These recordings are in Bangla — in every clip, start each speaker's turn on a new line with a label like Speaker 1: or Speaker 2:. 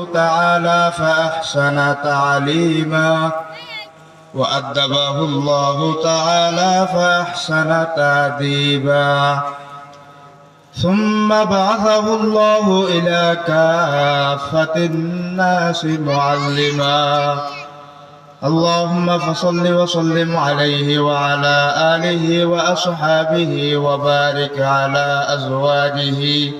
Speaker 1: تعالى فأحسن تعليما وأدبه الله تعالى فأحسن تأديبا ثم بعثه الله إلى كافة الناس معلما اللهم فصل وسلم عليه وعلى آله وأصحابه وبارك على أزواجه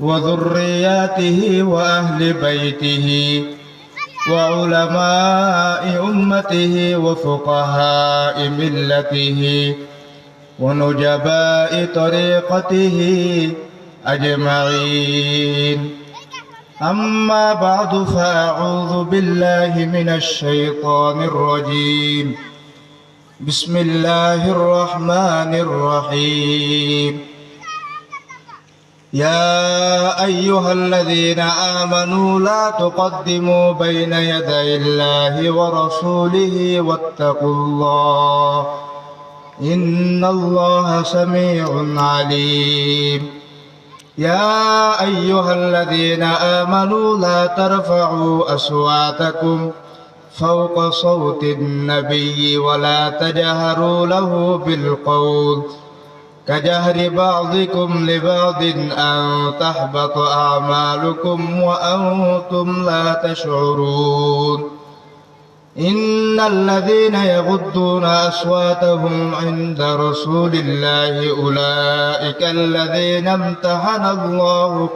Speaker 1: وذرياته وأهل بيته وعلماء أمته وفقهاء ملته ونجباء طريقته أجمعين. أما بعد فأعوذ بالله من الشيطان الرجيم. بسم الله الرحمن الرحيم. يا أيها الذين آمنوا لا تقدموا بين يدي الله ورسوله واتقوا الله إن الله سميع عليم. يا أيها الذين آمنوا لا ترفعوا أصواتكم فوق صوت النبي ولا تجهروا له بالقول كجهر بعضكم لبعض أن تحبط أعمالكم وأنتم لا تشعرون. إن الذين يغضون أصواتهم عند رسول الله أولئك الذين امتحن الله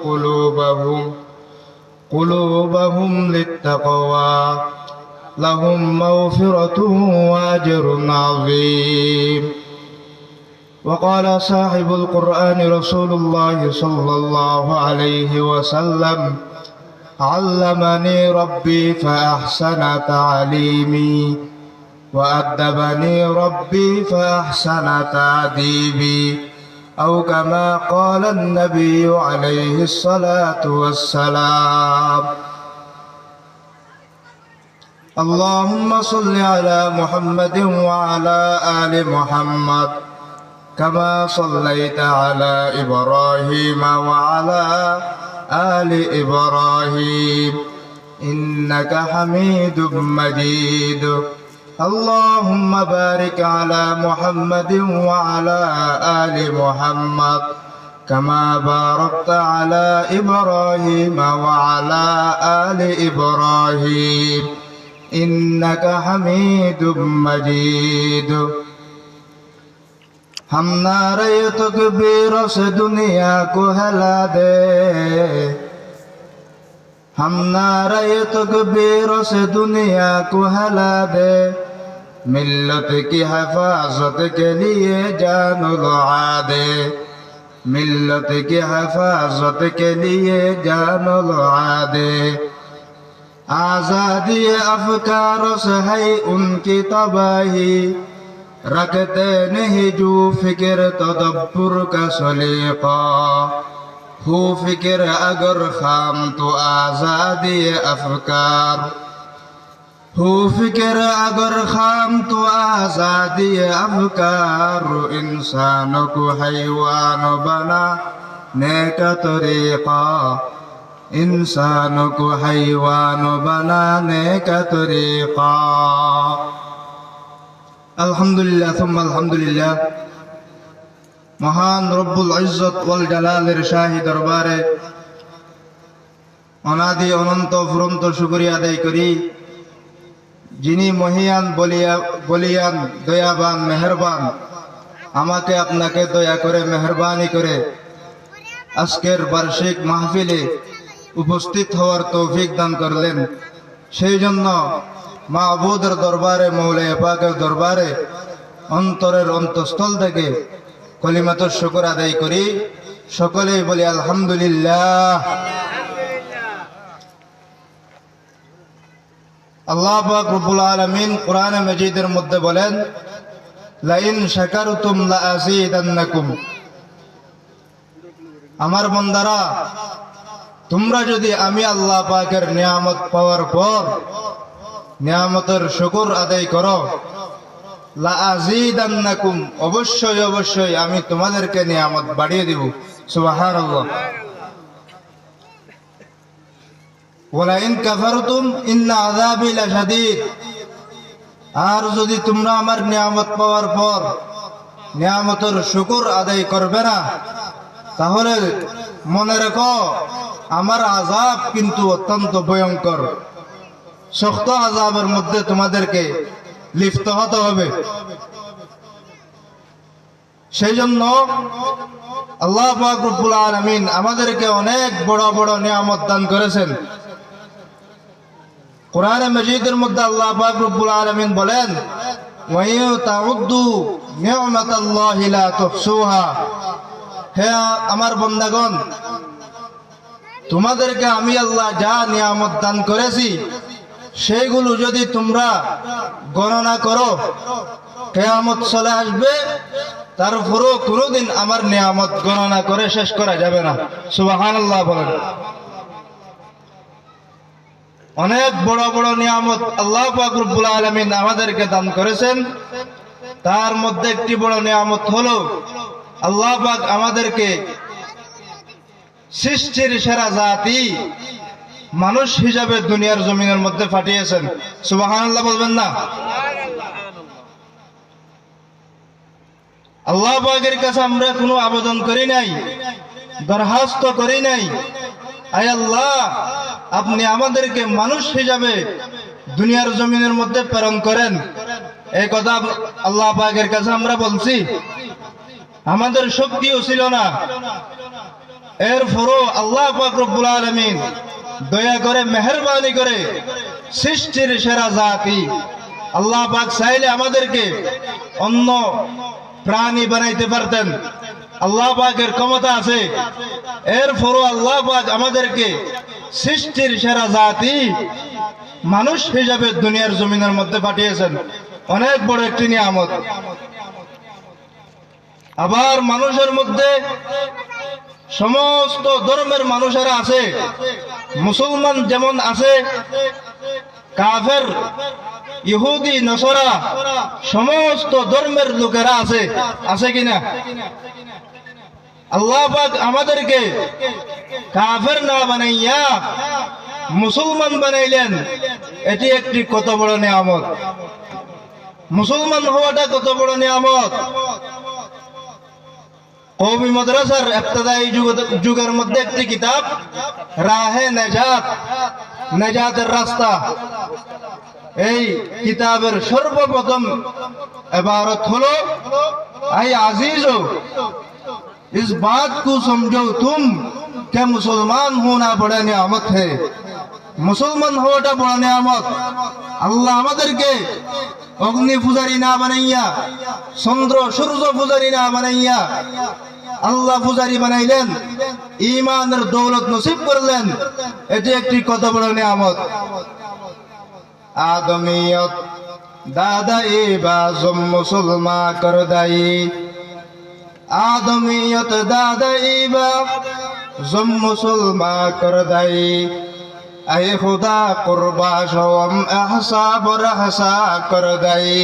Speaker 1: قلوبهم للتقوى لهم مغفرة وأجر عظيم. وقال صاحب القرآن رسول الله صلى الله عليه وسلم علمني ربي فأحسن تعليمي وأدبني ربي فأحسن تأديبي أو كما قال النبي عليه الصلاة والسلام. اللهم صل على محمد وعلى آل محمد كما صليت على إبراهيم وعلى آل إبراهيم إنك حميد مجيد. اللهم بارك على محمد وعلى آل محمد كما باركت على إبراهيم وعلى آل إبراهيم إنك حميد مجيد. हम नारे तकबीर से दुनिया को हिला दे, हम नारे तकबीर से दुनिया को हिला दे, मिल्लत की हिफाजत के लिए जान लगा दे, मिल्लत की हिफाजत के लिए जान लगा दे। आज़ादी अफ़कार से है उनकी तबाही, रखते नहीं जो फिक्र तदब्बुर का सलीका, हो फिक्र अगर खाम तो आज़ादी अफ़कार, हो फिक्र अगर खाम तो आज़ादी अफ़कार। इंसान को हैवान बनाने का तरीक़ा, इंसान को हैवान बनाने का तरीक़ा। আলহামদুলিল্লাহ সুম্মা আলহামদুলিল্লাহ। মহান রব্বুল ইজ্জত ওয়াল জালালের শাহী দরবারে অনাদি অনন্ত ফুরন্ত শুকরিয়া আদায় করি, যিনি মহিয়ান বলিয়ান দয়াবান মেহেরবান, আমাকে আপনাকে দয়া করে মেহরবানি করে আজকের বার্ষিক মাহফিলে উপস্থিত হওয়ার তৌফিক দান করলেন। সেই জন্য মাহবুদের দরবারে, মৌলাই পাকের দরবারে অন্তরের অন্তঃস্থল থেকে কলিমাতুর শুকর আদায় করি। সকলেই বলি আলহামদুলিল্লাহ। আল্লাহ পাক রব্বুল আলামিন কোরআনে মাজিদের মধ্যে বলেন, লাইন শাকারতুম লাআযীদান্নাকুম। আমার বান্দারা, তোমরা যদি আমি আল্লাহ পাকের নিয়ামত পাওয়ার পর নিয়ামতের শুকর আদায় করো, লাআযীদান্নাকুম, অবশ্যই অবশ্যই আমি তোমাদেরকে নিয়ামত বাড়িয়ে দিব। সুবহানাল্লাহ। ওয়ালা ইন কাফারতুম ইন্না আযাবি লাশাদীদ। আর যদি তোমরা আমার নিয়ামত পাওয়ার পর নিয়ামতের শুকর আদায় করবে না, তাহলে মনে রেখো আমার আযাব কিন্তু অত্যন্ত ভয়ঙ্কর, শক্ত আযাবের মধ্যে তোমাদেরকে লিপ্ত হতে হবে। সেই জন্য আল্লাহ পাক রব্বুল আলামিন আমাদেরকে অনেক বড় বড় নিয়ামত দান করেছেন। কোরআনে মাজিদের মধ্যে আল্লাহ পাক রব্বুল আলামিন বলেন, ওয়া ইন তাউদ্দু নি'মাতাল্লাহি লা তুহসুহা। হে আমার বান্দাগণ, তোমাদেরকে আমি আল্লাহ যা নিয়ামত দান করেছি সেইগুলো যদি তোমরা গণনা করো, কিয়ামত চলে আসবে, তারপরও কোনোদিন আমার নিয়ামত গণনা করে শেষ করা যাবে না। সুবহানাল্লাহ বলেন। অনেক বড় বড় নিয়ামত আল্লাহ পাক রব্বুল আলামিন আমাদেরকে দান করেছেন। তার মধ্যে একটি বড় নিয়ামত হলো আল্লাহ পাক আমাদেরকে সৃষ্টির সেরা জাতি মানুষ হিসাবে দুনিয়ার জমিনের মধ্যে পাঠিয়েছেন। সুবহানাল্লাহ বলবেন না? আল্লাহ পাকের কাছে আমরা কোনো আবেদন করি নাই, দরখাস্ত করি নাই, আয় আল্লাহ আপনি আমাদেরকে মানুষ হিসাবে দুনিয়ার জমিনের মধ্যে প্রেরণ করেন, এই কথা আল্লাহ পাকের কাছে আমরা বলছি। আমাদের শক্তিও ছিল না, এরপরও আল্লাহ পাক রব্বুল আলামিন দয়া করে মেহেরবানি করে সৃষ্টির সেরা জাতি আল্লাহ পাক চাইলে আমাদেরকে অন্য প্রাণী বানাইতে পারতেন, আল্লাহ পাকের ক্ষমতা আছে। এরপরও আল্লাহ পাক আমাদেরকে সৃষ্টির সেরা জাতি মানুষ হিসাবে দুনিয়ার জমিনের মধ্যে পাঠিয়েছেন, অনেক বড় একটি নিয়ামত। আবার মানুষের মধ্যে সমস্ত ধর্মের মানুষেরা আছে, মুসলমান যেমন আছে, কাফের, ইহুদি, নসরা, সমস্ত ধর্মের লোকেরা আছে, আছে কিনা? আল্লাহ পাক আমাদেরকে কাফের না বানাইয়া মুসলমান বানাইলেন, এটি একটি কত বড় নিয়ামত। মুসলমান হওয়াটা কত বড় নিয়ামত। কওমি মাদ্রাসার ইবতিদায়ী যুগের মধ্যে একটি কিতাব রাহে নেজাত, নেজাতের রাস্তা, এই কিতাবের সর্বপ্রথম ইবারত হলো, আই আজিজো इस बात को समझो तुम कि मुसलमान होना बड़ा नियामत है। मुसलमान होटा बड़ा नियामत। আল্লাহ আমাদেরকে অগ্নি পূজারী না বানাইয়া, চন্দ্র সূর্য পূজারী না বানাইয়া আল্লাহ পূজারী বানাইলেন, ঈমানের দৌলত নসিব করলেন, এটি একটি কত বড় নিয়ামত। আদমিয়ত দাদাই বাজম মুসলমান কর দাই, आदमियत दादाई बा जुम मुसलमा कर दाई, ऐ खुदा कुर्बा शवम एहसा बरहसा कर दाई।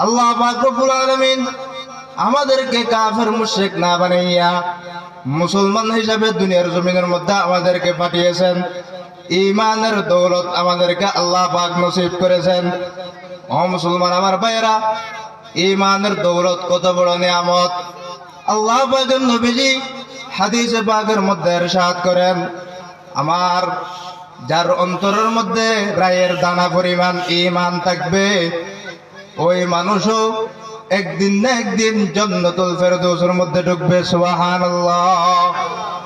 Speaker 1: আল্লাহ পাক রব্বুল আলামিন আমাদেরকে কাফের মুশরিক না বানাইয়া মুসলমান হিসাবে দুনিয়ার জমিনের মধ্যে আমাদেরকে পাঠিয়েছেন, ঈমানের দৌলত আমাদেরকে আল্লাহ পাক নসিব করেছেন। ও মুসলমান আমার ভাইরা, ঈমানের দৌলত কত বড় নিয়ামত। আল্লাহ পাকের নবীজি হাদিসে পাকের মধ্যে ইরশাদ করেন, আমার যার অন্তরের মধ্যে রায়ের দানা পরিমাণ ঈমান থাকবে, ওই মানুষও একদিন না একদিন জান্নাতুল ফেরদৌসের মধ্যে ঢুকবে। সুবহানাল্লাহ।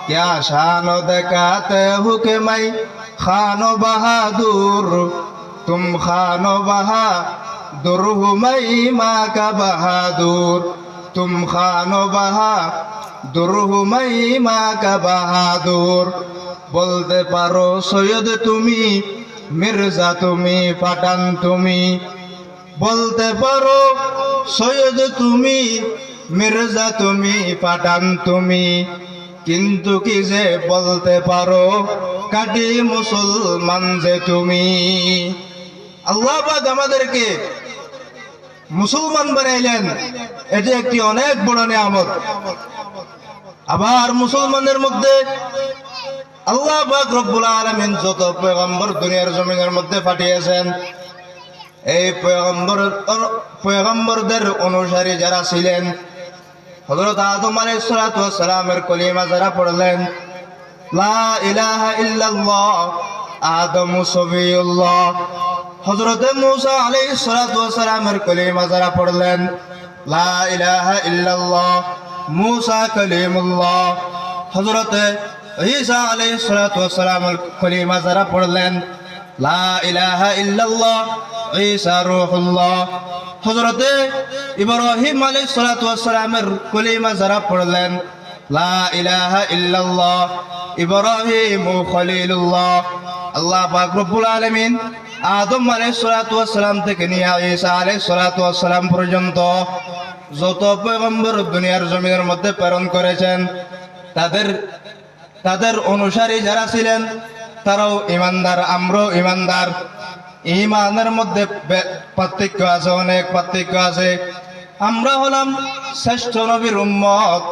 Speaker 1: क्या शान दिखाते हो कि मैं खानो बहादुर, तुम खानो बहादुर हो मैं माँ का बहादुर, तुम खानो बहादुर हो मैं माँ का बहादुर। বলতে পারো সৈয়দ তুমি, মির্জা তুমি, পাঠান তুমি। বলতে পারো সৈয়দ তুমি, মির্জা তুমি, পাঠান তুমি, কিন্তু কি যে বলতে পারো কাটি মুসলমান যে তুমি। আল্লাহ পাক আমাদেরকে মুসলমান বানাইলেন, এটি একটি অনেক বড় নিয়ামত। আবার মুসলমানদের মধ্যে আল্লাহ পাক রব্বুল আলামিন যত পয়গম্বর দুনিয়ার জমিনের মধ্যে পাঠিয়েছেন, এই পয়গম্বরদের অনুসারী যারা ছিলেন, হযরত আদম আলাইহিস সালাতু ওয়াস সালামের কলিমা যারা পড়লেন, লা ইলাহা ইল্লাল্লাহ আদমু সফিউল্লাহ, হযরত মূসা আলাইহিস সালাতু ওয়াস সালামের কলিমা যারা পড়লেন, লা ইলাহা ইল্লাল্লাহ মূসা কালিমুল্লাহ, হযরত ঈসা আলাইহিস সালাতু ওয়াস সালামের কলিমা যারা পড়লেন, লা ইলাহা ইল্লাল্লাহ ঈসা রূহুল্লাহ, হযরত ইব্রাহিম আলাইহিস সালাতু ওয়াস সালামের কলিমা যারা পড়লেন, লা ইলাহা ইল্লাল্লাহ ইব্রাহিম খলিলুল্লাহ। আল্লাহ পাক রব্বুল আলামিন আদম আলাইহিস সালাতু ওয়াস সালাম থেকে নিয়ে ঈসা আলাইহিস সালাতু ওয়াস সালাম পর্যন্ত যত পয়গম্বর দুনিয়ার জমিনের মধ্যে প্রেরণ করেছেন, তাদের অনুসারী যারা ছিলেন তারাও ইমানদার, আমরাও ইমানদার। ইমানের মধ্যে পার্থক্য আছে, অনেক পার্থক্য আছে। আমরা হলাম শ্রেষ্ঠ নবীর উম্মত,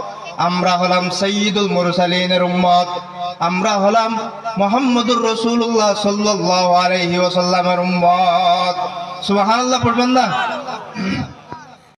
Speaker 1: আমরা হলাম সাইয়্যিদুল মুরসালিনের উম্মত, আমরা হলাম মুহাম্মদুর রাসূলুল্লাহ সাল্লাল্লাহু আলাইহি ওয়াসাল্লামের উম্মত। সুবহানাল্লাহ পড়বেন না?